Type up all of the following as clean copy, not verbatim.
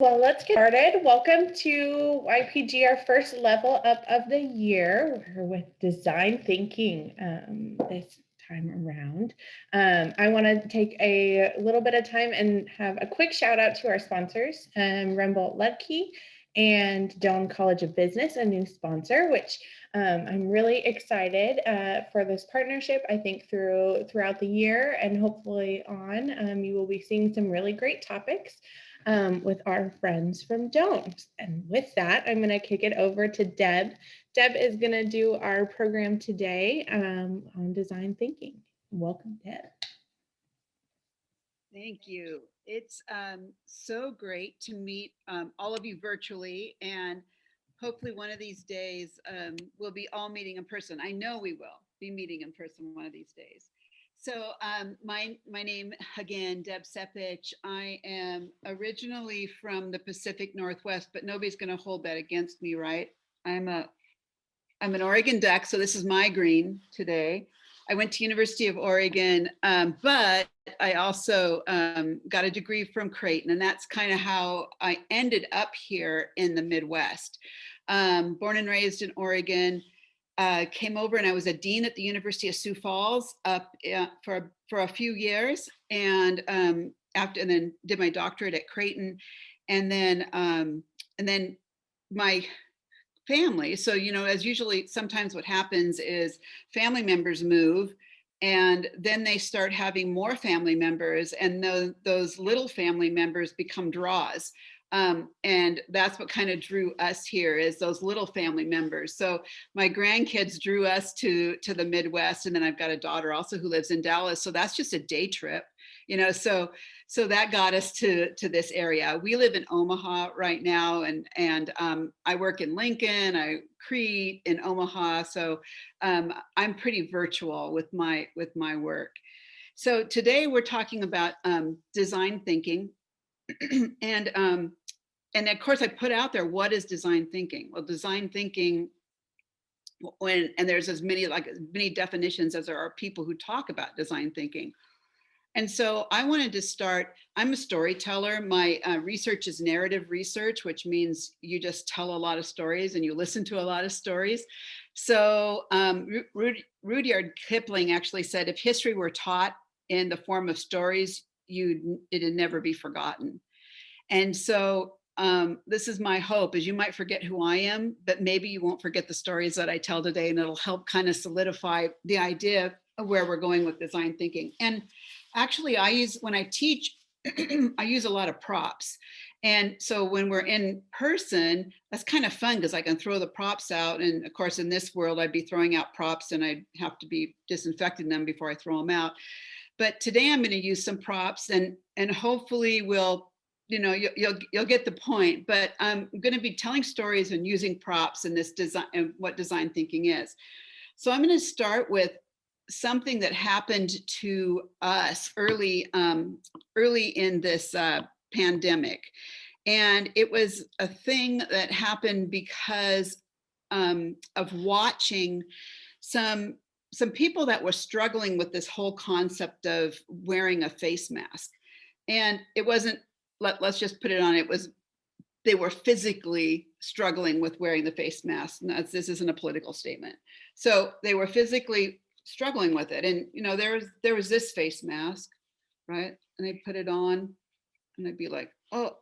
Well, let's get started. Welcome to YPG, our first level up of the year. We're with design thinking this time around. I want to take a little bit of time and have a quick shout out to our sponsors, Rumboldt Ludke and Doane College of Business, a new sponsor, which I'm really excited for this partnership. I think throughout the year and hopefully on, you will be seeing some really great topics with our friends from Doane. And with that, I'm going to kick it over to Deb. Deb is going to do our program today on design thinking. Welcome, Deb. Thank you. It's so great to meet all of you virtually, and hopefully one of these days we'll be all meeting in person. I know we will be meeting in person one of these days. So my name again, Deb Sepich. I am originally from the Pacific Northwest, but nobody's going to hold that against me, right? I'm an Oregon Duck, so this is my green today. I went to University of Oregon, but I also got a degree from Creighton, and that's kind of how I ended up here in the Midwest. Born and raised in Oregon, came over and I was a dean at the University of Sioux Falls up for a few years, and then did my doctorate at Creighton, and then my family. So, as usually sometimes what happens is family members move and then they start having more family members, and those little family members become draws. And that's what kind of drew us here, is those little family members. So my grandkids drew us to the Midwest, and then I've got a daughter also who lives in Dallas. So that's just a day trip, so that got us to this area. We live in Omaha right now, and I work in Lincoln, I Crete, in Omaha. So I'm pretty virtual with my work. So today we're talking about design thinking, and of course I put out there, what is design thinking? Well, design thinking, and there's as many definitions as there are people who talk about design thinking. And so I wanted to start. I'm a storyteller. My research is narrative research, which means you just tell a lot of stories and you listen to a lot of stories. So Rudyard Kipling actually said, if history were taught in the form of stories, it'd never be forgotten. And so this is my hope, is you might forget who I am, but maybe you won't forget the stories that I tell today, and it'll help kind of solidify the idea of where we're going with design thinking. And actually, when I teach, I use a lot of props. And so when we're in person, that's kind of fun because I can throw the props out. And of course, in this world, I'd be throwing out props and I'd have to be disinfecting them before I throw them out. But today I'm going to use some props, and hopefully you'll get the point. But I'm going to be telling stories and using props in this design, and what design thinking is. So I'm going to start with something that happened to us early in this pandemic. And it was a thing that happened because of watching some people that were struggling with this whole concept of wearing a face mask. And it wasn't, let's just put it on, they were physically struggling with wearing the face mask. And this isn't a political statement. So they were physically struggling with it. And there was this face mask, right? And they'd put it on and they'd be like, oh,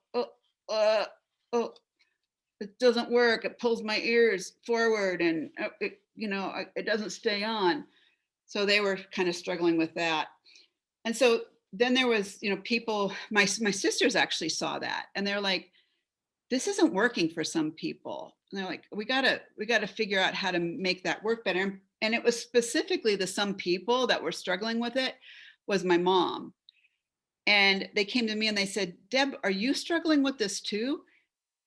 it doesn't work. It pulls my ears forward, and it doesn't stay on. So they were kind of struggling with that. And so then there was, people, my sisters actually saw that, and they're like, this isn't working for some people. And they're like, we gotta figure out how to make that work better. And it was specifically the some people that were struggling with it was my mom. And they came to me and they said, Deb, are you struggling with this too?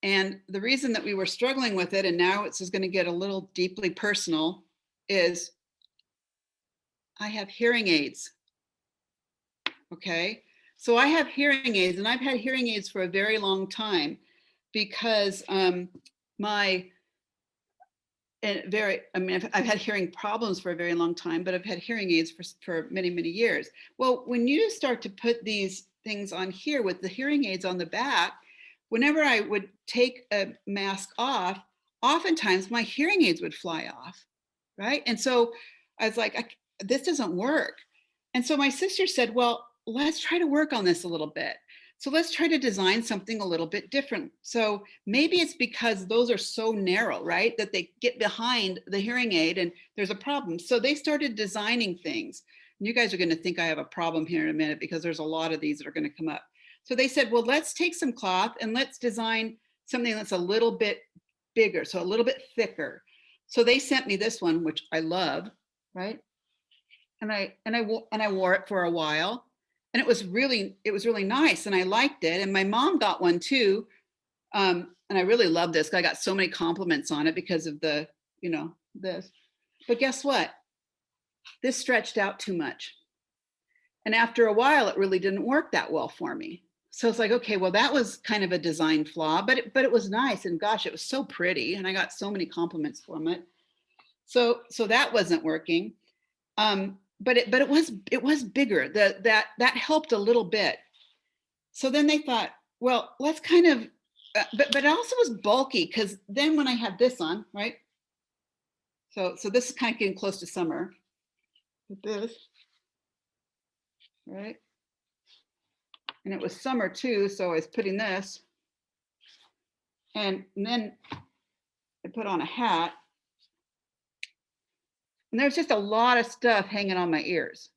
And the reason that we were struggling with it, and now it's just going to get a little deeply personal, is I have hearing aids. Okay. So I have hearing aids, and I've had hearing aids for a very long time because I've had hearing problems for a very long time, but I've had hearing aids for many, many years. Well, when you start to put these things on here with the hearing aids on the back, whenever I would take a mask off, oftentimes my hearing aids would fly off, right? And so I was like, this doesn't work. And so my sister said, well, let's try to work on this a little bit. So let's try to design something a little bit different. So maybe it's because those are so narrow, right? That they get behind the hearing aid and there's a problem. So they started designing things. And you guys are going to think I have a problem here in a minute because there's a lot of these that are going to come up. So they said, well, let's take some cloth and let's design something that's a little bit bigger, so a little bit thicker. So they sent me this one, which I love, right? And I wore it for a while, and it was really nice, and I liked it. And my mom got one too, and I really love this. I got so many compliments on it because of the, this. But guess what? This stretched out too much, and after a while, it really didn't work that well for me. So it's like, okay, well, that was kind of a design flaw, but it was nice, and gosh, it was so pretty, and I got so many compliments from it. So that wasn't working. But it was bigger. That helped a little bit. So then they thought, well, let's kind of, but it also was bulky, because then when I had this on, right? So this is kind of getting close to summer. With this, right? And it was summer too, so I was putting this, and then I put on a hat, and there's just a lot of stuff hanging on my ears.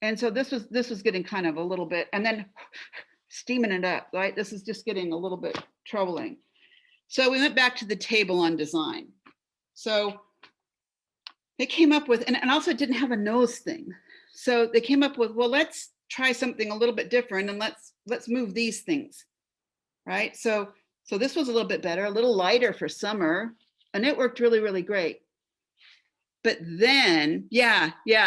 And so this was getting kind of a little bit, and then steaming it up, right? This is just getting a little bit troubling. So we went back to the table on design. So they came up with, and also it didn't have a nose thing. So they came up with, well, let's try something a little bit different, and let's move these things, right? So this was a little bit better, a little lighter for summer, and it worked really, really great. But then, the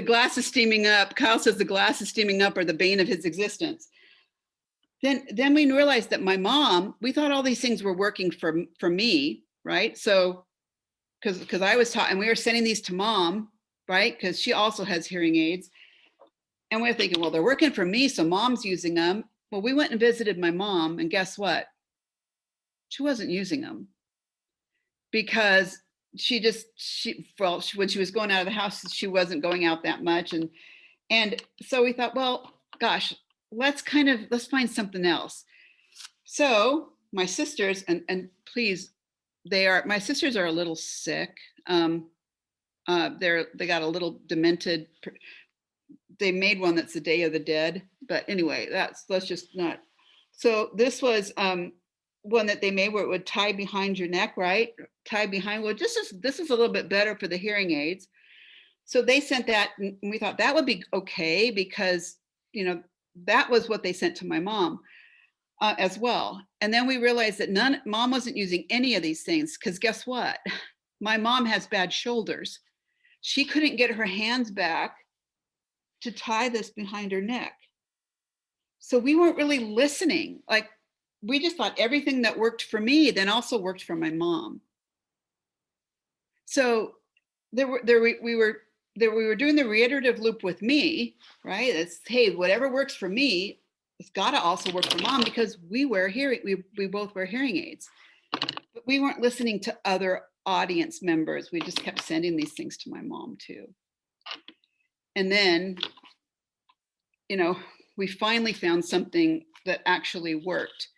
glass is steaming up. Kyle says the glass is steaming up, or the bane of his existence. Then we realized that my mom, we thought all these things were working for me, right? So because I was taught, and we were sending these to mom, right? Because she also has hearing aids. And we were thinking, well, they're working for me, so mom's using them. Well, we went and visited my mom, and guess what? She wasn't using them, because when she was going out of the house, she wasn't going out that much. And so we thought, well, gosh, let's find something else. So my sisters, and please, my sisters are a little sick. They got a little demented. They made one that's the Day of the Dead, but anyway, let's just not. So this was one that they made where it would tie behind your neck, right? Tie behind. Well, this is a little bit better for the hearing aids. So they sent that, and we thought that would be okay, because that was what they sent to my mom as well. And then we realized that mom wasn't using any of these things, because guess what? My mom has bad shoulders. She couldn't get her hands back to tie this behind her neck. So we weren't really listening. Like, we just thought everything that worked for me then also worked for my mom. So we were doing the reiterative loop with me, right? It's, hey, whatever works for me, it's got to also work for mom, because we both wear hearing aids. But we weren't listening to other audience members. We just kept sending these things to my mom too. And then, we finally found something that actually worked.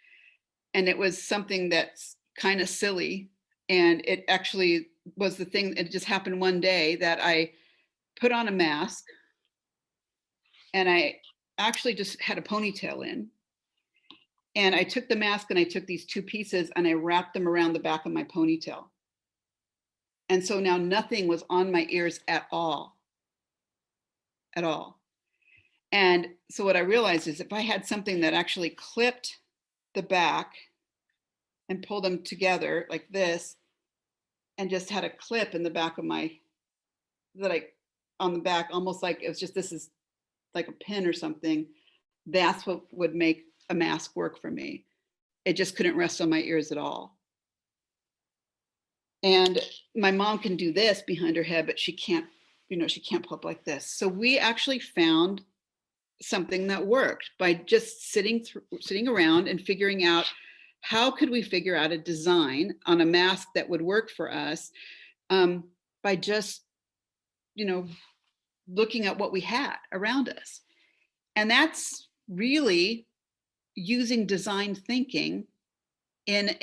And it was something that's kind of silly. And it actually was the thing, it just happened one day that I put on a mask, and I actually just had a ponytail in. And I took the mask, and I took these two pieces, and I wrapped them around the back of my ponytail. And so now nothing was on my ears at all. At all. And so what I realized is, if I had something that actually clipped the back and pulled them together like this, and just had a clip in the back of on the back, almost like it was just, this is like a pin or something, that's what would make a mask work for me. It just couldn't rest on my ears at all. And my mom can do this behind her head, but she can't, she can't pull up like this. So we actually found something that worked by just sitting around and figuring out how could we figure out a design on a mask that would work for us, by just, looking at what we had around us. And that's really using design thinking in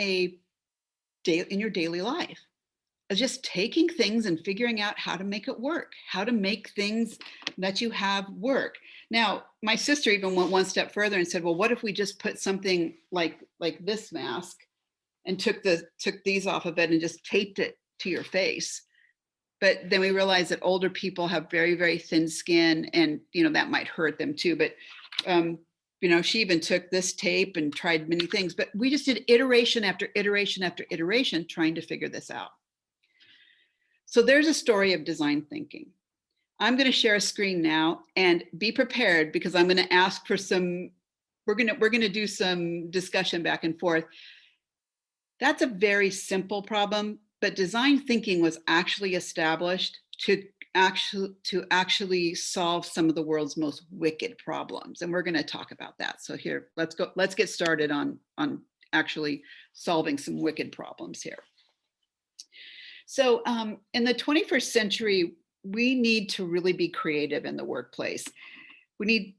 your daily life. Just taking things and figuring out how to make it work, how to make things that you have work. Now, my sister even went one step further and said, well, what if we just put something like this mask and took these off of it and just taped it to your face? But then we realized that older people have very, very thin skin, and that might hurt them too. But she even took this tape and tried many things, but we just did iteration after iteration after iteration trying to figure this out. So there's a story of design thinking. I'm going to share a screen now, and be prepared because I'm going to ask for we're going to do some discussion back and forth. That's a very simple problem, but design thinking was actually established to actually solve some of the world's most wicked problems. And we're going to talk about that. So here, let's get started on actually solving some wicked problems here. So in the 21st century, we need to really be creative in the workplace. We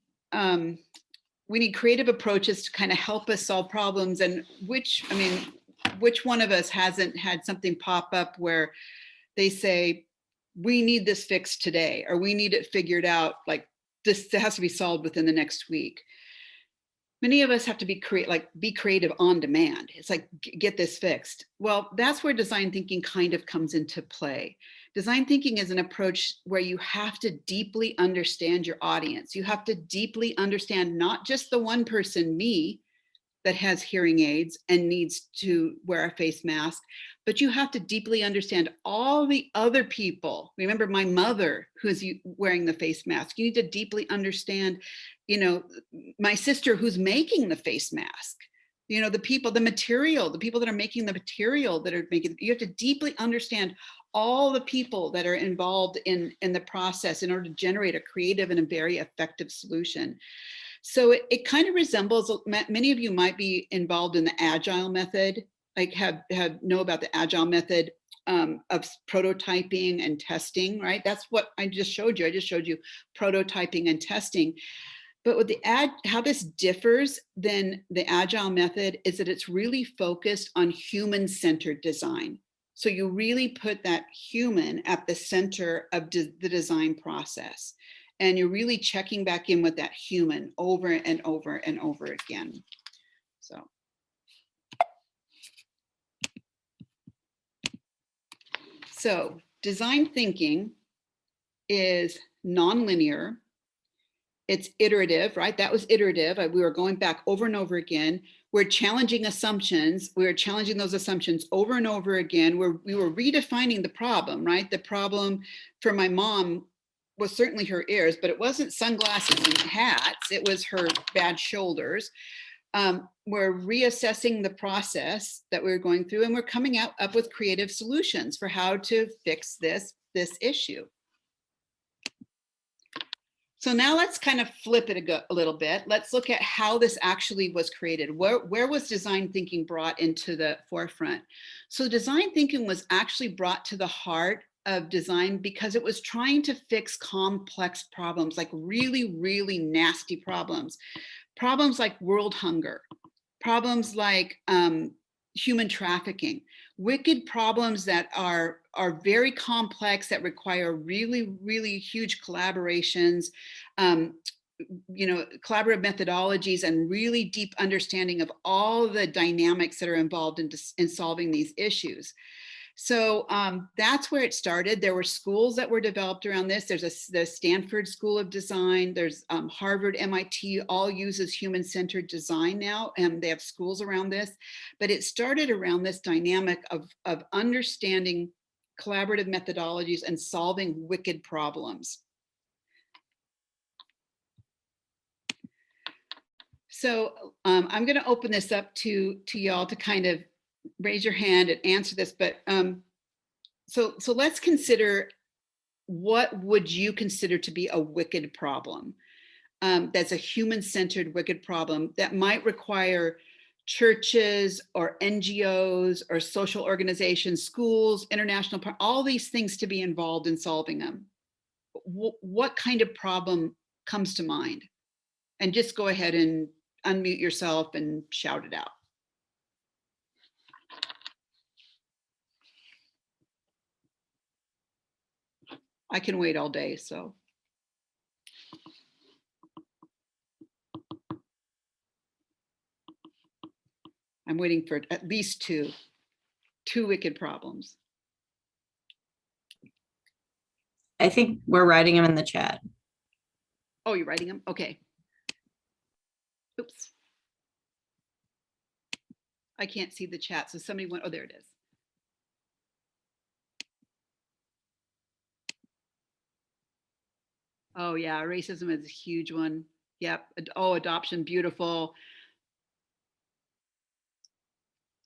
need creative approaches to kind of help us solve problems. And which one of us hasn't had something pop up where they say, we need this fixed today, or we need it figured out, like this has to be solved within the next week. Many of us have to be creative on demand. It's like, get this fixed. Well, that's where design thinking kind of comes into play. Design thinking is an approach where you have to deeply understand your audience. You have to deeply understand not just the one person, me, that has hearing aids and needs to wear a face mask, but you have to deeply understand all the other people. Remember my mother who's wearing the face mask. You need to deeply understand, my sister who's making the face mask, the people, the material, the people that are making the material that are making, you have to deeply understand all the people that are involved in the process in order to generate a creative and a very effective solution. So it kind of resembles, many of you might be involved in the agile method, like know about the agile method of prototyping and testing, right? That's what I just showed you. I just showed you prototyping and testing. But with how this differs than the agile method is that it's really focused on human-centered design. So you really put that human at the center of the design process. And you're really checking back in with that human over and over and over again. So design thinking is nonlinear. It's iterative, right? That was iterative. We were going back over and over again. We're challenging assumptions. We were challenging those assumptions over and over again. We were redefining the problem, right? The problem for my mom was certainly her ears, but it wasn't sunglasses and hats. It was her bad shoulders. We're reassessing the process that we're going through, and we're coming up with creative solutions for how to fix this issue. So now let's kind of flip it a little bit. Let's look at how this actually was created. Where was design thinking brought into the forefront? So design thinking was actually brought to the heart of design because it was trying to fix complex problems, like really, really nasty problems. Problems like world hunger, problems like human trafficking, wicked problems that are very complex, that require really, really huge collaborations, collaborative methodologies, and really deep understanding of all the dynamics that are involved in solving these issues. So that's where it started. There were schools that were developed around this. There's the Stanford School of Design. There's Harvard, MIT, all uses human-centered design now, and they have schools around this. But it started around this dynamic of understanding collaborative methodologies and solving wicked problems. So I'm going to open this up to y'all to kind of raise your hand and answer this, but so let's consider, what would you consider to be a wicked problem? that's a human-centered wicked problem that might require churches or NGOs or social organizations, schools, international, all these things to be involved in solving them. What kind of problem comes to mind? And just go ahead and unmute yourself and shout it out. I can wait all day, so. I'm waiting for at least two wicked problems. I think we're writing them in the chat. Oh, you're writing them? Okay. Oops. I can't see the chat, so somebody went, oh, there it is. Oh yeah, racism is a huge one. Yep. Oh, adoption, beautiful.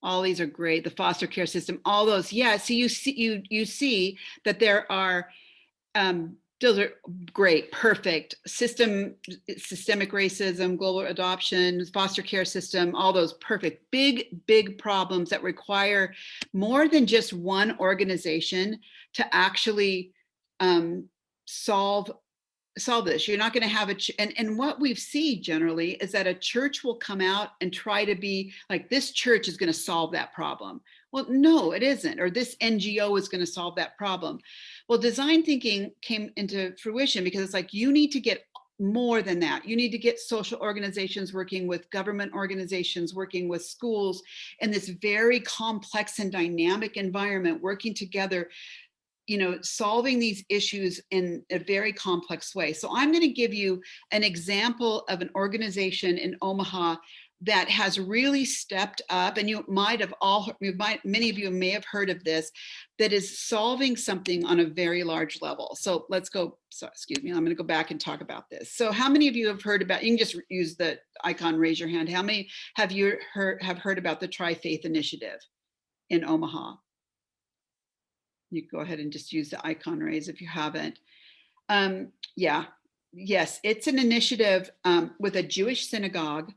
All these are great. The foster care system, all those. Yeah. So you see that there are those are great, perfect. Systemic racism, global adoption, foster care system, all those perfect, big problems that require more than just one organization to actually solve this. You're not going to have and what we see generally is that a church will come out and try to be like, this church is going to solve that problem. Well, no, it isn't. Or this NGO is going to solve that problem. Well, design thinking came into fruition because it's like, you need to get more than that. You need to get social organizations working with government organizations, working with schools in this very complex and dynamic environment, working together, solving these issues in a very complex way. So I'm going to give you an example of an organization in Omaha that has really stepped up, and many of you may have heard of this, that is solving something on a very large level. So let's go, excuse me, I'm going to go back and talk about this. So how many of you have heard about, you can just use the icon, raise your hand. How many have heard about the Tri-Faith Initiative in Omaha? You can go ahead and just use the icon raise if you haven't. Yes, it's an initiative with a Jewish synagogue.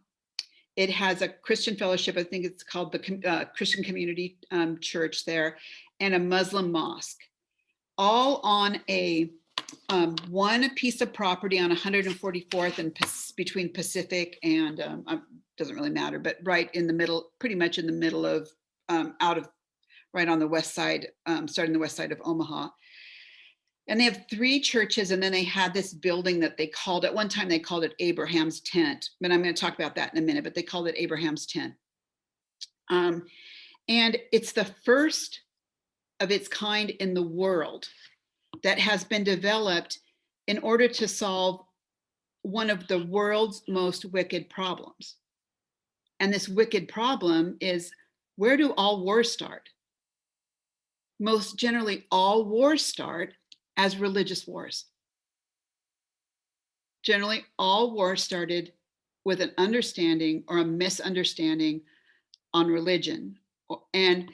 It has a Christian fellowship, I think it's called the Christian Community Church there, and a Muslim mosque, all on a one piece of property on 144th and between Pacific and doesn't really matter, but right in the middle, pretty much in the middle of right on the west side, starting the west side of Omaha. And they have 3 churches, and then they had this building that they called, at one time they called it Abraham's Tent, but I'm going to talk about that in a minute, but they called it Abraham's Tent. And it's the first of its kind in the world that has been developed in order to solve one of the world's most wicked problems. And this wicked problem is, where do all wars start? Most generally, all wars start as religious wars. Generally, all wars started with an understanding or a misunderstanding on religion. And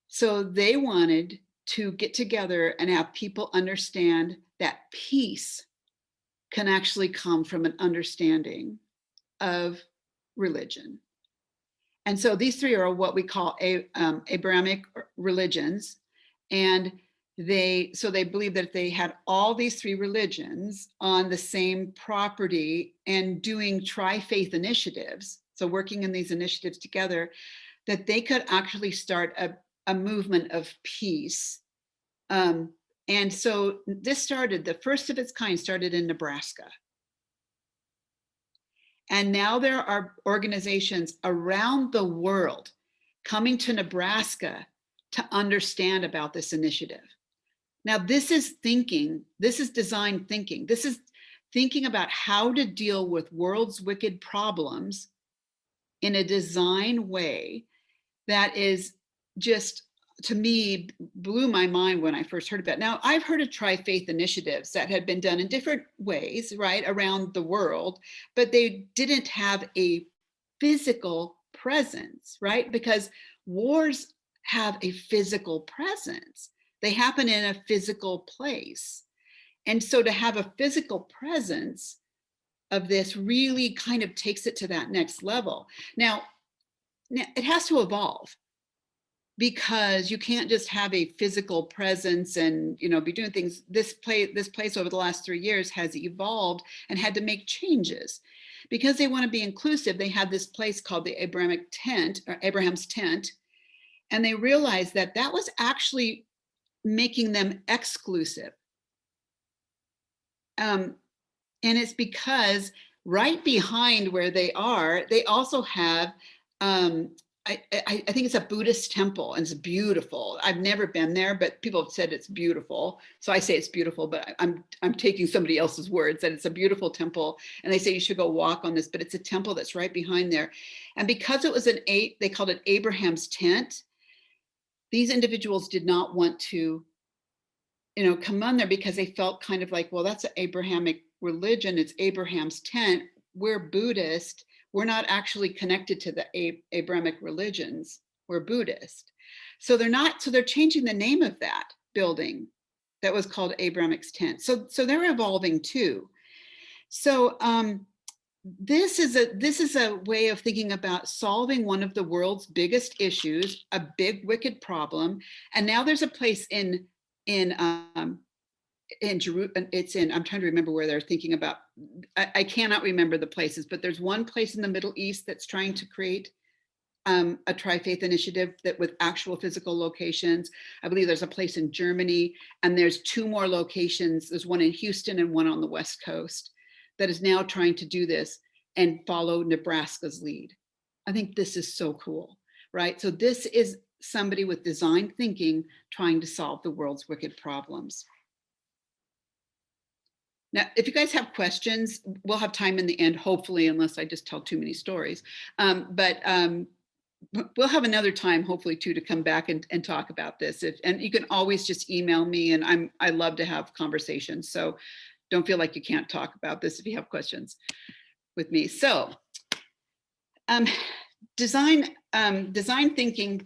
so they wanted to get together and have people understand that peace can actually come from an understanding of religion. And so these 3 are what we call Abrahamic religions. And they believe that if they had all these 3 religions on the same property and doing tri-faith initiatives, so working in these initiatives together, that they could actually start a movement of peace. And so this started, the first of its kind started in Nebraska. And now there are organizations around the world coming to Nebraska to understand about this initiative. Now, this is design thinking. This is thinking about how to deal with world's wicked problems in a design way that is just, to me, blew my mind when I first heard about it. Now, I've heard of tri-faith initiatives that had been done in different ways, right, around the world, but they didn't have a physical presence, right? Because wars have a physical presence. They happen in a physical place. And so to have a physical presence of this really kind of takes it to that next level. Now it has to evolve, because you can't just have a physical presence and, you know, be doing things. This place over the last 3 years has evolved and had to make changes because they want to be inclusive. They had this place called the Abrahamic tent, or Abraham's tent, and they realized that that was actually making them exclusive. And it's because right behind where they are, they also have I think it's a Buddhist temple, and it's beautiful. I've never been there, but people have said it's beautiful. So I say it's beautiful, but I'm taking somebody else's words that it's a beautiful temple. And they say you should go walk on this, but it's a temple that's right behind there. And because it was they called it Abraham's tent, these individuals did not want to, you know, come on there because they felt kind of like, well, that's an Abrahamic religion. It's Abraham's tent. We're Buddhist. We're not actually connected to the Abrahamic religions. We're Buddhist. So they're changing the name of that building that was called Abrahamic's tent. So they're evolving too. So this is a way of thinking about solving one of the world's biggest issues, a big wicked problem. And now there's a place in Jerusalem. It's in, I'm trying to remember where they're thinking about. I cannot remember the places, but there's one place in the Middle East that's trying to create a tri-faith initiative that with actual physical locations. I believe there's a place in Germany, and there's 2 more locations. There's one in Houston and one on the West Coast that is now trying to do this and follow Nebraska's lead. I think this is so cool, right? So this is somebody with design thinking trying to solve the world's wicked problems. Now, if you guys have questions, we'll have time in the end, hopefully, unless I just tell too many stories. But we'll have another time, hopefully, too, to come back and talk about this. And you can always just email me, and I love to have conversations. So don't feel like you can't talk about this if you have questions with me. So design thinking,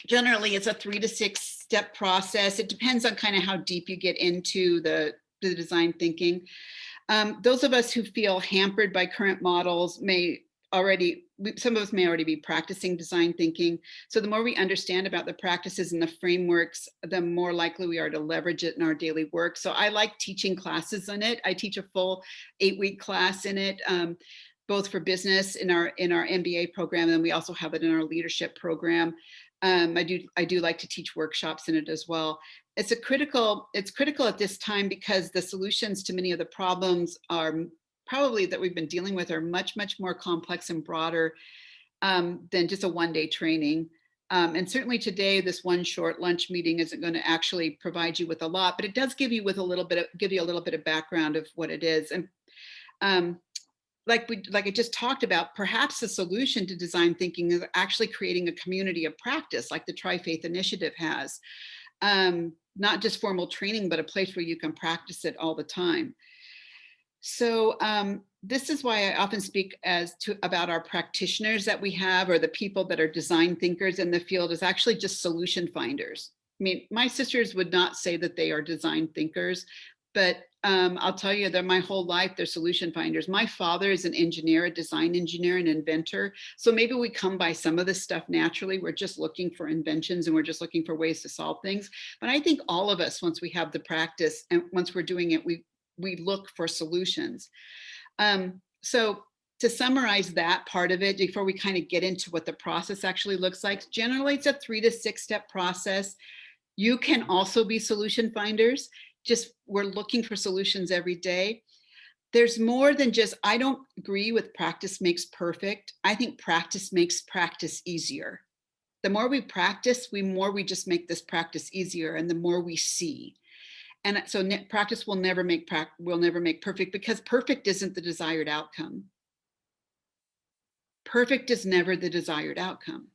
generally, it's a 3 to 6 step process. It depends on kind of how deep you get into the design thinking. Those of us who feel hampered by current models some of us may already be practicing design thinking. So the more we understand about the practices and the frameworks, the more likely we are to leverage it in our daily work. So I like teaching classes on it. I teach a full 8-week class in it, both for business in our MBA program, and we also have it in our leadership program. I do like to teach workshops in it as well. It's critical at this time because the solutions to many of the problems are probably that we've been dealing with are much, much more complex and broader than just a one-day training. And certainly today, this one short lunch meeting isn't going to actually provide you with a lot, but it does give you a little bit of background of what it is. And like I just talked about, perhaps the solution to design thinking is actually creating a community of practice like the Tri-Faith Initiative has. Not just formal training, but a place where you can practice it all the time. So this is why I often speak about our practitioners that we have, or the people that are design thinkers in the field, is actually just solution finders. I mean, my sisters would not say that they are design thinkers, but I'll tell you that my whole life, they're solution finders. My father is an engineer, a design engineer, an inventor. So maybe we come by some of this stuff naturally. We're just looking for inventions and we're just looking for ways to solve things. But I think all of us, once we have the practice and once we're doing it, we look for solutions. So to summarize that part of it, before we kind of get into what the process actually looks like, generally it's a 3 to 6 step process. You can also be solution finders. Just we're looking for solutions every day. There's more than just, I don't agree with practice makes perfect. I think practice makes practice easier. The more we practice, we just make this practice easier, and the more we see. And so practice will never make perfect, because perfect isn't the desired outcome. Perfect is never the desired outcome.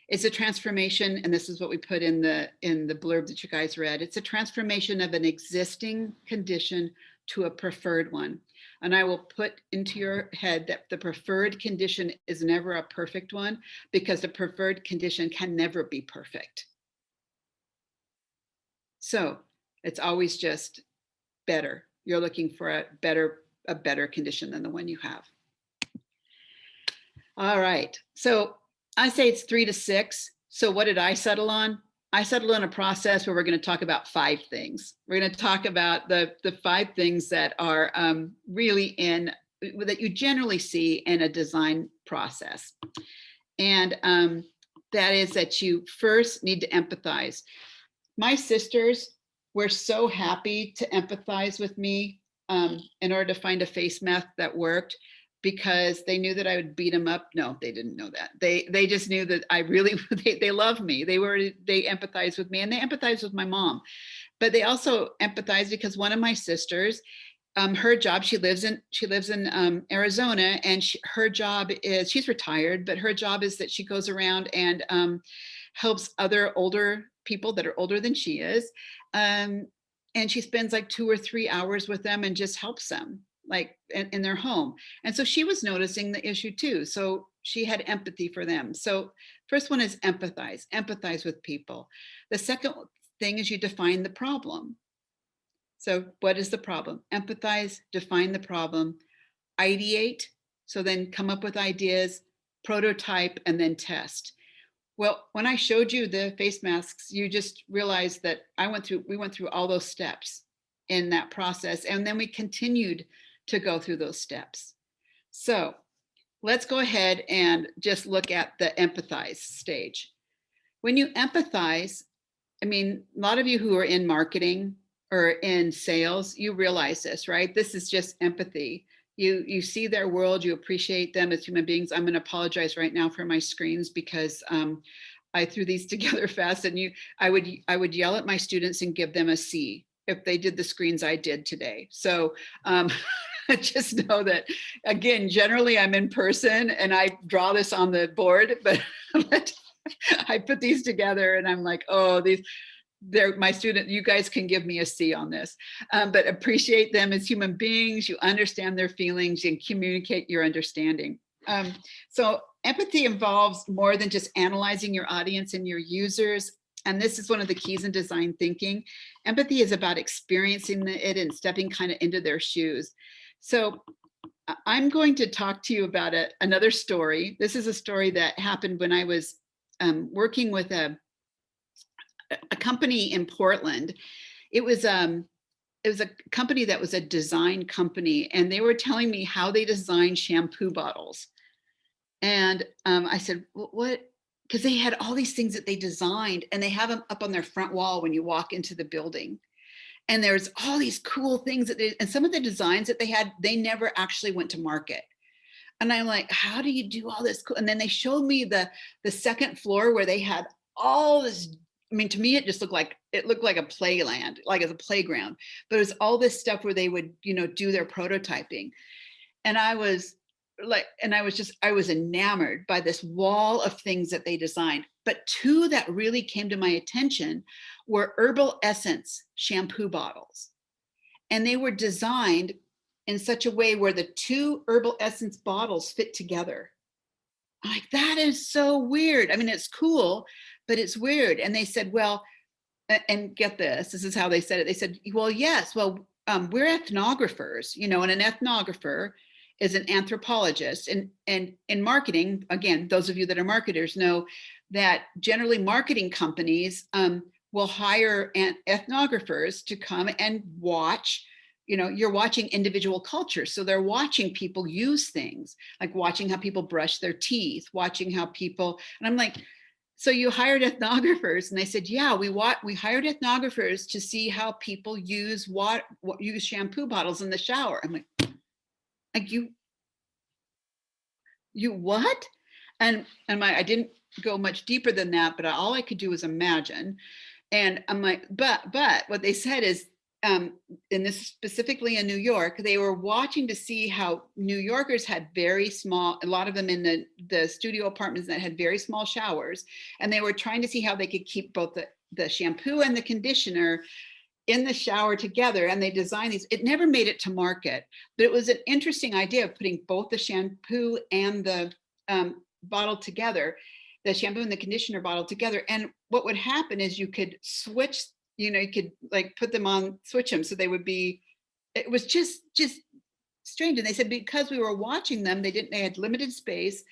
It's a transformation, and this is what we put in the blurb that you guys read. It's a transformation of an existing condition to a preferred one. And I will put into your head that the preferred condition is never a perfect one, because the preferred condition can never be perfect. So it's always just better. You're looking for a better a better condition than the one you have. All right, so I say it's 3 to 6. So what did I settle on? I settled on a process where we're going to talk about 5 things. We're going to talk about the 5 things that are really that you generally see in a design process. And that is that you first need to empathize. My sisters were so happy to empathize with me in order to find a face mask that worked, because they knew that I would beat them up. No, they didn't know that. They just knew that I really, they loved me. They empathized with me, and they empathized with my mom. But they also empathized because one of my sisters, her job, she lives in Arizona, and her job is, she's retired, but her job is that she goes around and helps other older people that are older than she is. And she spends like 2 or 3 hours with them and just helps them, like in their home. And so she was noticing the issue too. So she had empathy for them. So first one is empathize with people. The second thing is you define the problem. So what is the problem? Empathize, define the problem, ideate. So then come up with ideas, prototype, and then test. Well, when I showed you the face masks, you just realized that we went through all those steps in that process. And then we continued to go through those steps. So let's go ahead and just look at the empathize stage. When you empathize, I mean, a lot of you who are in marketing or in sales, you realize this, right? This is just empathy. You see their world, you appreciate them as human beings. I'm going to apologize right now for my screens because I threw these together fast, and I would yell at my students and give them a C if they did the screens I did today. So just know that, again, generally I'm in person and I draw this on the board, but I put these together and I'm like, oh, they're my student. You guys can give me a C on this, but appreciate them as human beings. You understand their feelings and communicate your understanding. So empathy involves more than just analyzing your audience and your users. And this is one of the keys in design thinking. Empathy is about experiencing it and stepping kind of into their shoes. So I'm going to talk to you about another story. This is a story that happened when I was working with a company in Portland. It was a company that was a design company, and they were telling me how they design shampoo bottles. And I said, what? Because they had all these things that they designed, and they have them up on their front wall when you walk into the building. And there's all these cool things and some of the designs that they had, they never actually went to market. And I'm like, how do you do all this cool? And then they showed me the second floor where they had all this. I mean, to me, it just looked like a playland, like as a playground, but it was all this stuff where they would, do their prototyping. And I was enamored by this wall of things that they designed. But 2 that really came to my attention were Herbal Essence shampoo bottles. And they were designed in such a way where the 2 Herbal Essence bottles fit together. I'm like, that is so weird. I mean, it's cool, but it's weird. And they said, well, and get this is how they said it. They said, well, yes, well, we're ethnographers, and an ethnographer is an anthropologist. And in marketing, again, those of you that are marketers know that generally marketing companies will hire ethnographers to come and watch. You're watching individual cultures. So they're watching people use things, like watching how people brush their teeth, watching how people, and I'm like, so you hired ethnographers? And they said, yeah, we hired ethnographers to see how people use shampoo bottles in the shower. I'm like you what? And I didn't go much deeper than that, but all I could do was imagine. And I'm like, but what they said is, and this specifically in New York, they were watching to see how New Yorkers had very small, a lot of them in the studio apartments that had very small showers. And they were trying to see how they could keep both the shampoo and the conditioner in the shower together. And they designed these. It never made it to market, but it was an interesting idea of putting both the shampoo and the bottle together, the shampoo and the conditioner bottle together. And what would happen is you could switch, you could like put them on, switch them. So they would be, it was just strange. And they said because we were watching them, they had limited space.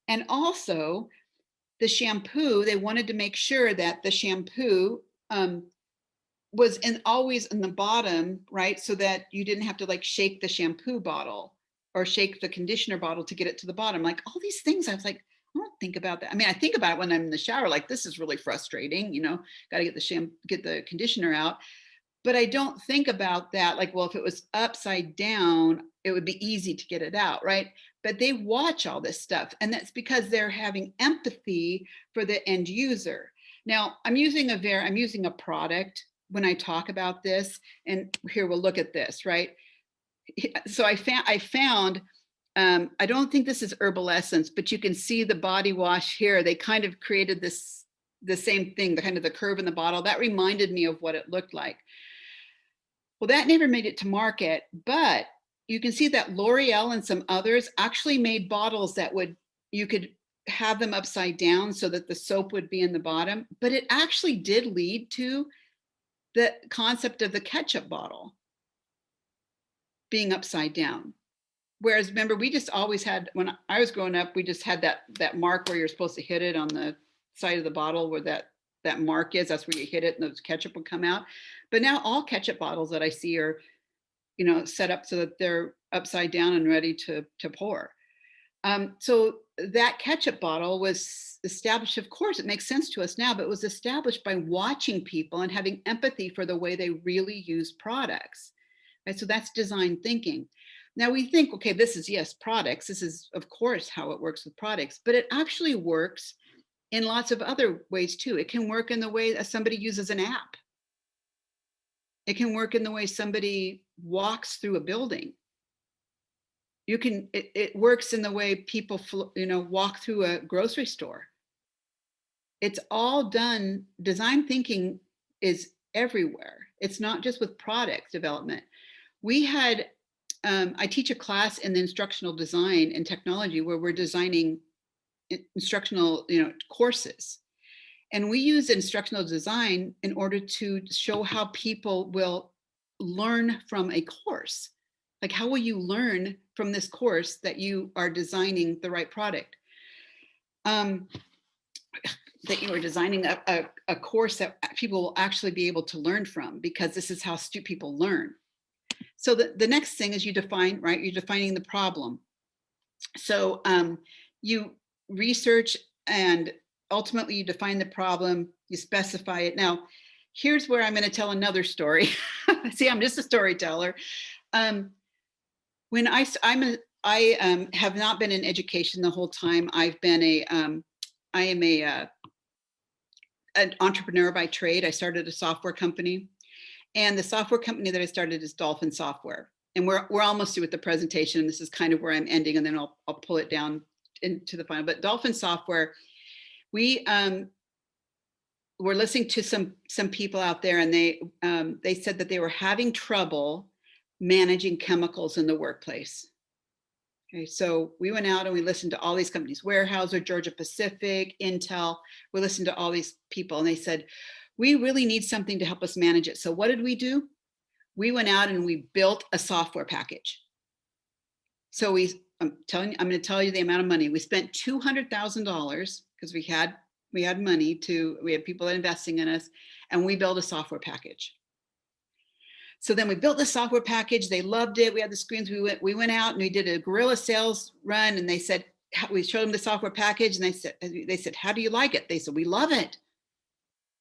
And also the shampoo, they wanted to make sure that the shampoo was always in the bottom, right? So that you didn't have to like shake the shampoo bottle or shake the conditioner bottle to get it to the bottom. Like all these things, I was like, I don't think about that. I mean, I think about it when I'm in the shower, like this is really frustrating, you know, got to get the conditioner out. But I don't think about that. Like, well, if it was upside down, it would be easy to get it out, right? But they watch all this stuff. And that's because they're having empathy for the end user. Now, I'm using a product when I talk about this. And here we'll look at this, right? So I found I don't think this is Herbal Essence, but you can see the body wash here. They kind of created the same thing, the kind of the curve in the bottle. That reminded me of what it looked like. Well, that never made it to market, but you can see that L'Oreal and some others actually made bottles that you could have them upside down so that the soap would be in the bottom, but it actually did lead to the concept of the ketchup bottle being upside down. Whereas remember, we just always had, when I was growing up, we just had that mark where you're supposed to hit it on the side of the bottle where that mark is. That's where you hit it and the ketchup would come out. But now all ketchup bottles that I see are, you know, set up so that they're upside down and ready to pour. So that ketchup bottle was established, of course, it makes sense to us now, but it was established by watching people and having empathy for the way they really use products. Right? So that's design thinking. Now we think, okay, this is, yes, products. This is, of course, how it works with products, but it actually works in lots of other ways too. It can work in the way that somebody uses an app. It can work in the way somebody walks through a building. It works in the way people, you know, walk through a grocery store. It's all done. Design thinking is everywhere. It's not just with product development. We had, I teach a class in the instructional design and technology where we're designing instructional, you know, courses. And we use instructional design in order to show how people will learn from a course. Like, how will you learn from this course that you are designing the right product? That you are designing a course that people will actually be able to learn from, because this is how people learn. So the next thing is you define, right? You're defining the problem. So you research and ultimately you define the problem, you specify it. Now, here's where I'm going to tell another story. See, I'm just a storyteller. When I have not been in education the whole time. I've been I am an entrepreneur by trade. I started a software company, and the software company that I started is Dolphin Software. And we're almost through with the presentation. And this is kind of where I'm ending, and then I'll pull it down into the final. But Dolphin Software, we were listening to some people out there, and they said that they were having trouble managing chemicals in the workplace. Okay, so we went out and we listened to all these companies, Weyerhaeuser, Georgia Pacific, Intel. We listened to all these people, and they said, we really need something to help us manage it. So what did we do? We went out and we built a software package. So I'm going to tell you the amount of money. We spent $200,000 because we had money we had people investing in us, and we built a software package. So then we built the software package. They loved it. We had the screens. We went out and we did a guerrilla sales run, and they said, we showed them the software package, and they said, how do you like it? They said, we love it.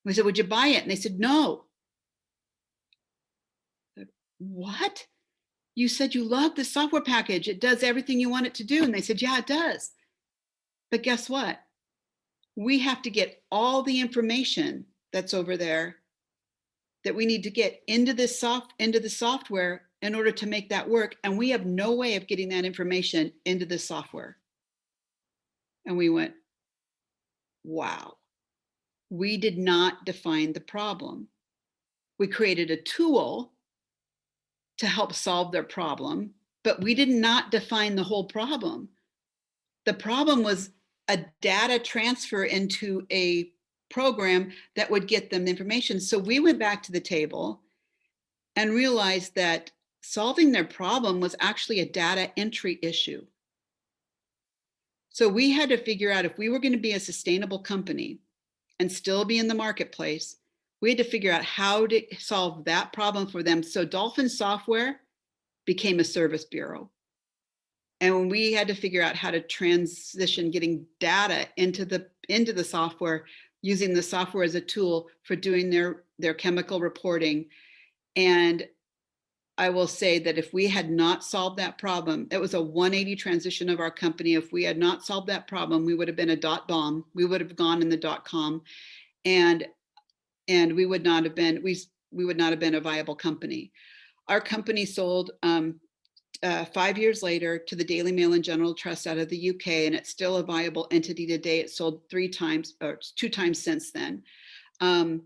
We said, would you buy it? And they said, no. Said, what? You said you love the software package. It does everything you want it to do. And they said, yeah, it does. But guess what? We have to get all the information that's over there that we need to get into the software in order to make that work. And we have no way of getting that information into the software. And we went, wow. We did not define the problem. We created a tool to help solve their problem, but we did not define the whole problem. The problem was a data transfer into a program that would get them the information. So we went back to the table and realized that solving their problem was actually a data entry issue. So we had to figure out if we were going to be a sustainable company and still be in the marketplace, we had to figure out how to solve that problem for them. So Dolphin Software became a service bureau. And we had to figure out how to transition getting data into the software, using the software as a tool for doing their chemical reporting. And I will say that if we had not solved that problem, it was a 180 transition of our company. If we had not solved that problem, we would have been a dot bomb. We would have gone in the .com, and we would not have been a viable company. Our company sold 5 years later to the Daily Mail and General Trust out of the UK, and it's still a viable entity today. It sold 3 times or 2 times since then, and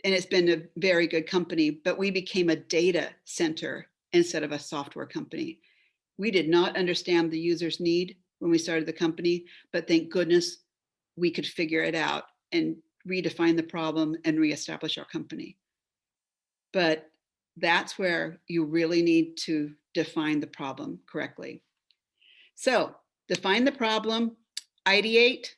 it's been a very good company. But we became a data center instead of a software company. We did not understand the user's need when we started the company, but thank goodness we could figure it out and redefine the problem and reestablish our company. But that's where you really need to define the problem correctly. So define the problem, ideate.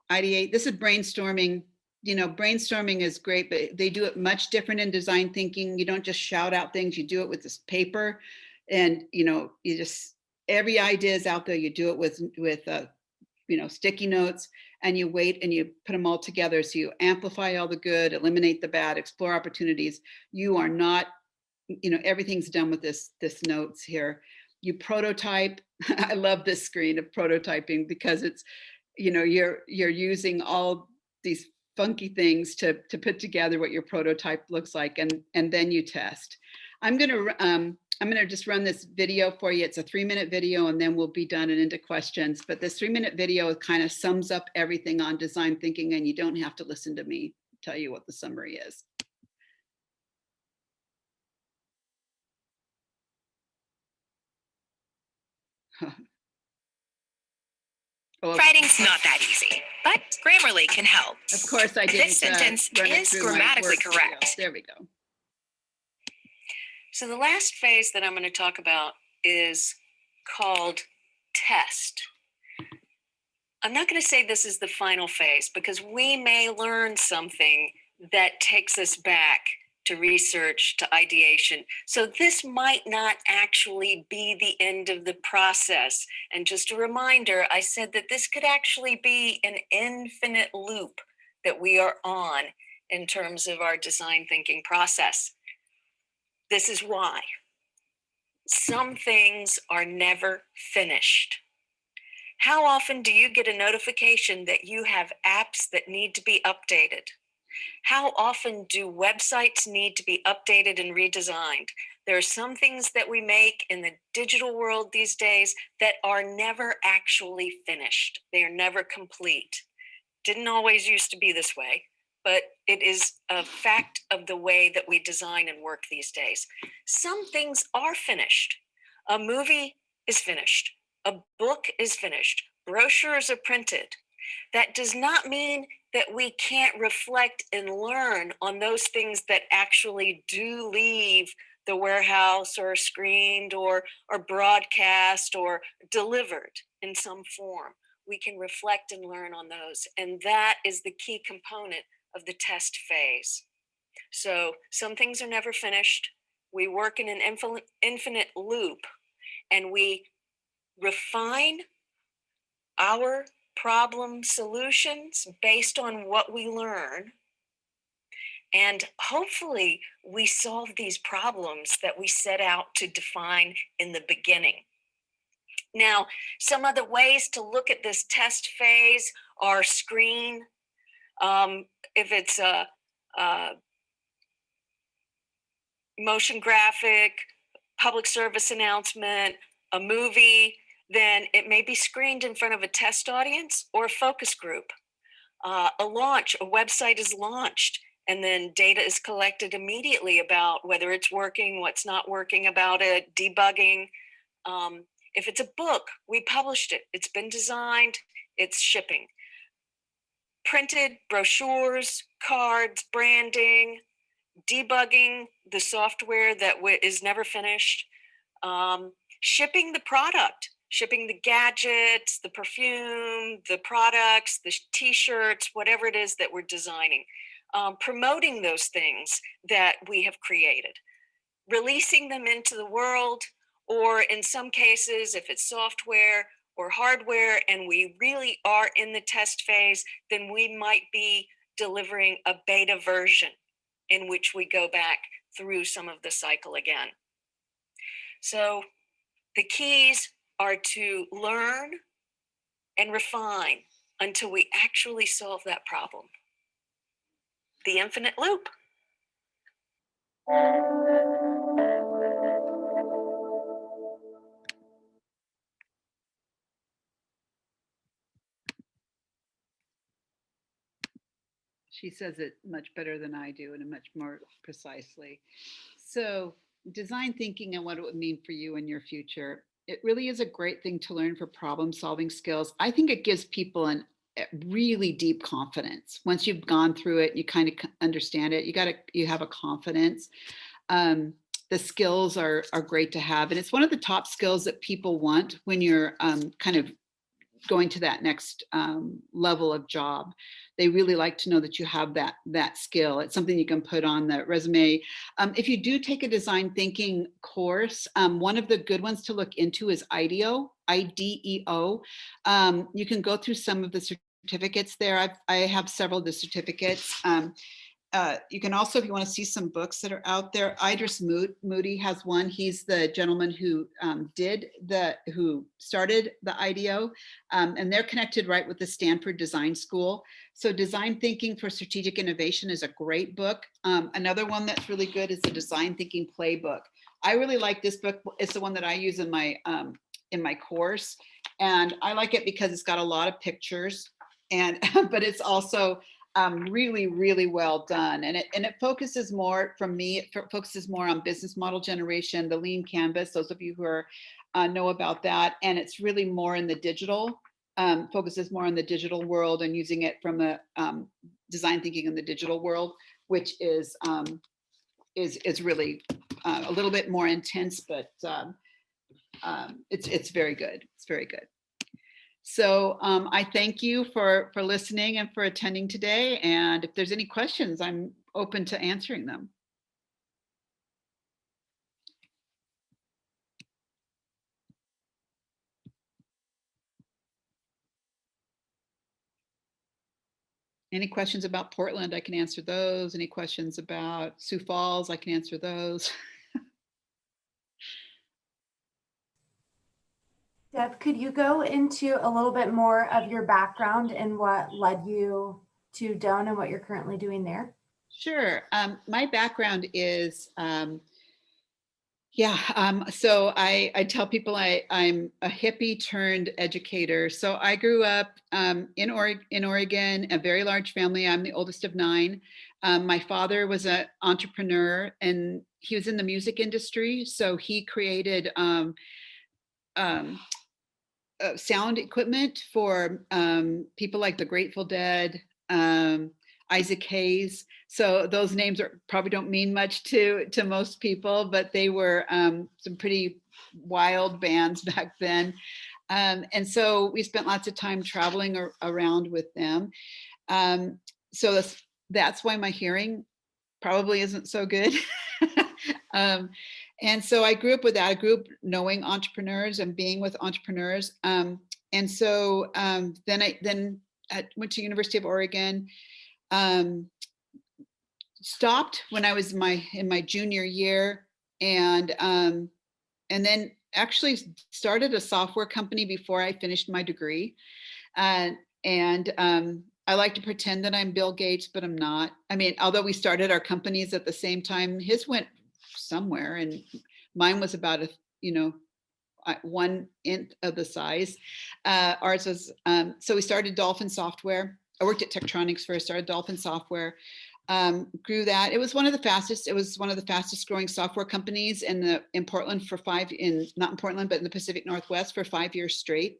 This is brainstorming. You know, brainstorming is great, but they do it much different in design thinking. You don't just shout out things, you do it with this paper, and you just, every idea is out there. You do it with sticky notes, and you wait and you put them all together. So you amplify all the good, eliminate the bad, explore opportunities. You are not, everything's done with this notes here. You prototype. I love this screen of prototyping because it's, you're using all these funky things to put together what your prototype looks like, and then you test. I'm gonna just run this video for you. It's a 3-minute video, and then we'll be done and into questions. But this 3-minute video kind of sums up everything on design thinking, and you don't have to listen to me tell you what the summary is. Writing's not that easy, but Grammarly can help. Of course, I didn't. This sentence is grammatically correct. There we go. So the last phase that I'm going to talk about is called test. I'm not going to say this is the final phase because we may learn something that takes us back to research, to ideation. So this might not actually be the end of the process. And just a reminder, I said that this could actually be an infinite loop that we are on in terms of our design thinking process. This is why. Some things are never finished. How often do you get a notification that you have apps that need to be updated? How often do websites need to be updated and redesigned? There are some things that we make in the digital world these days that are never actually finished. They are never complete. Didn't always used to be this way, but it is a fact of the way that we design and work these days. Some things are finished. A movie is finished. A book is finished. Brochures are printed. That does not mean that we can't reflect and learn on those things that actually do leave the warehouse or screened or broadcast or delivered in some form. We can reflect and learn on those. And that is the key component of the test phase. So some things are never finished. We work in an infinite loop, and we refine our problem solutions based on what we learn. And hopefully we solve these problems that we set out to define in the beginning. Now, some other ways to look at this test phase are screen. If it's a motion graphic, public service announcement, a movie, then it may be screened in front of a test audience or a focus group. A launch, a website is launched, and then data is collected immediately about whether it's working, what's not working about it, debugging. If it's a book, we published it, it's been designed, it's shipping. Printed brochures, cards, branding, debugging the software that is never finished, shipping the product, shipping the gadgets, the perfume, the products, the t-shirts, whatever it is that we're designing, promoting those things that we have created, releasing them into the world, or in some cases, if it's software or hardware and we really are in the test phase, then we might be delivering a beta version in which we go back through some of the cycle again. So the keys are to learn and refine until we actually solve that problem. The infinite loop. She says it much better than I do and much more precisely. So design thinking and what it would mean for you in your future. It really is a great thing to learn for problem solving skills. I think it gives people a really deep confidence. Once you've gone through it, you kind of understand it. You have a confidence. The skills are great to have. And it's one of the top skills that people want when you're kind of going to that next level of job. They really like to know that you have that skill. It's something you can put on the resume. If you do take a design thinking course, one of the good ones to look into is IDEO, IDEO. You can go through some of the certificates there. I have several of the certificates. You can also, if you want to see some books that are out there, Idris Moody has one. He's the gentleman who who started the IDEO, and they're connected right with the Stanford Design School. So Design Thinking for Strategic Innovation is a great book. Another one that's really good is the Design Thinking Playbook. I really like this book. It's the one that I use in my course, and I like it because it's got a lot of pictures, and but it's also really, really well done. And it focuses more, from me, it focuses more on business model generation, the lean canvas, those of you who know about that. And it's really more in the digital, focuses more on the digital world and using it from a design thinking in the digital world, which is really a little bit more intense, but it's very good. It's very good. So I thank you for listening and for attending today. And if there's any questions, I'm open to answering them. Any questions about Portland, I can answer those. Any questions about Sioux Falls, I can answer those. Deb, could you go into a little bit more of your background and what led you to Doane and what you're currently doing there? Sure. My background is, so I tell people I'm a hippie turned educator. So I grew up in Oregon, a very large family. I'm the oldest of 9. My father was an entrepreneur and he was in the music industry. So he created sound equipment for people like the Grateful Dead, Isaac Hayes. So those names probably don't mean much to most people, but they were some pretty wild bands back then. And so we spent lots of time traveling around with them. So that's why my hearing probably isn't so good. And so I grew up with that. I grew up knowing entrepreneurs and being with entrepreneurs. And so then I went to University of Oregon, stopped when I was in my junior year, and then actually started a software company before I finished my degree. And I like to pretend that I'm Bill Gates, but I'm not. I mean, although we started our companies at the same time, his went somewhere and mine was about 1/10 of the size. Ours was, so we started Dolphin Software. I worked at Tektronix first, started Dolphin Software, grew that. It was one of the fastest growing software companies in Portland not in Portland, but in the Pacific Northwest for 5 years straight.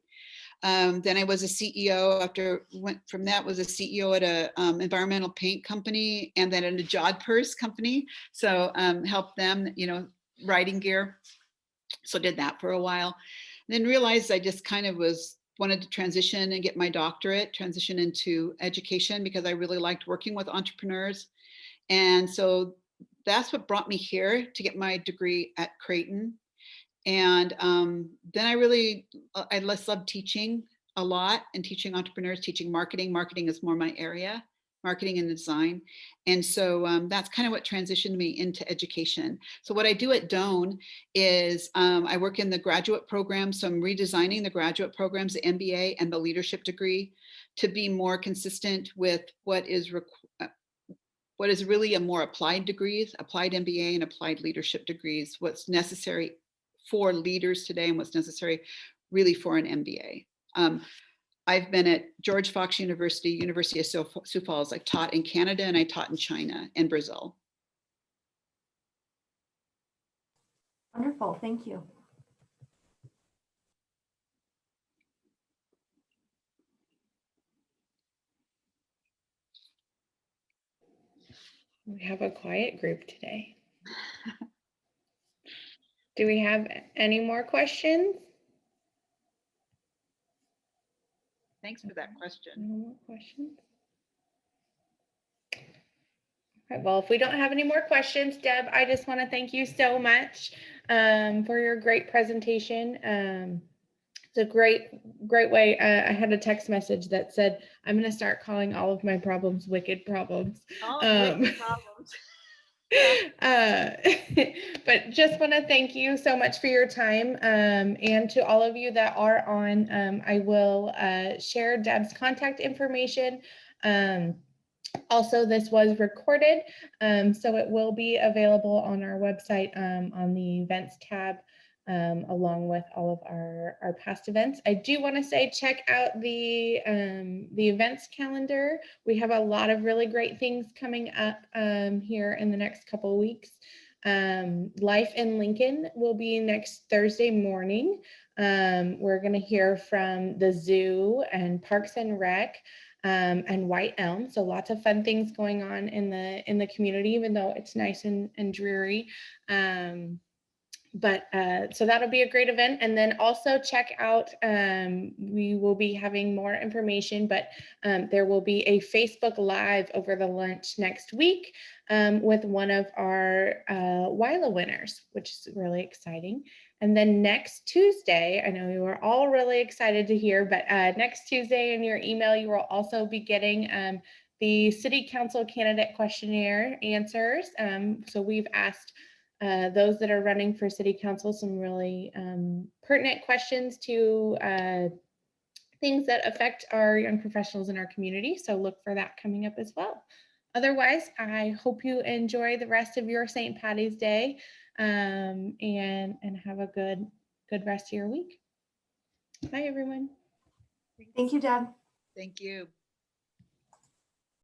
Then I was a CEO went from that, was a CEO at a environmental paint company, and then at a Jodhpurs company. So helped them, writing gear. So did that for a while. Then realized I just kind of wanted to transition and get my doctorate, transition into education, because I really liked working with entrepreneurs. And so that's what brought me here to get my degree at Creighton. And then I love teaching a lot, and teaching entrepreneurs, teaching marketing. Marketing is more my area, marketing and design. And so that's kind of what transitioned me into education. So what I do at Doane is I work in the graduate program. So I'm redesigning the graduate programs, the MBA and the leadership degree, to be more consistent with what is really a more applied degrees, applied MBA and applied leadership degrees, what's necessary for leaders today and what's necessary really for an MBA. I've been at George Fox University, University of Sioux Falls. I've taught in Canada, and I taught in China and Brazil. Wonderful, thank you. We have a quiet group today. Do we have any more questions? Thanks for that question. No more questions? All right, well, if we don't have any more questions, Deb, I just want to thank you so much for your great presentation. It's a great way. I had a text message that said, I'm going to start calling all of my problems wicked problems. All wicked problems. But just want to thank you so much for your time, and to all of you that are on. I will share Deb's contact information. Also, this was recorded, so it will be available on our website on the events tab, along with all of our past events. I do want to say, check out the events calendar. We have a lot of really great things coming up here in the next couple of weeks. Life in Lincoln will be next Thursday morning. We're going to hear from the zoo and Parks and Rec. And White Elm. So lots of fun things going on in the community, even though it's nice and dreary. So that'll be a great event. And then also check out, we will be having more information, but there will be a Facebook Live over the lunch next week with one of our WILA winners, which is really exciting. And then next Tuesday, I know you are all really excited to hear, but next Tuesday in your email, you will also be getting the City Council candidate questionnaire answers. So we've asked those that are running for City Council some really pertinent questions to things that affect our young professionals in our community. So look for that coming up as well. Otherwise, I hope you enjoy the rest of your St. Patty's Day, and have a good rest of your week. Bye, everyone. Thank you, Deb. Thank you.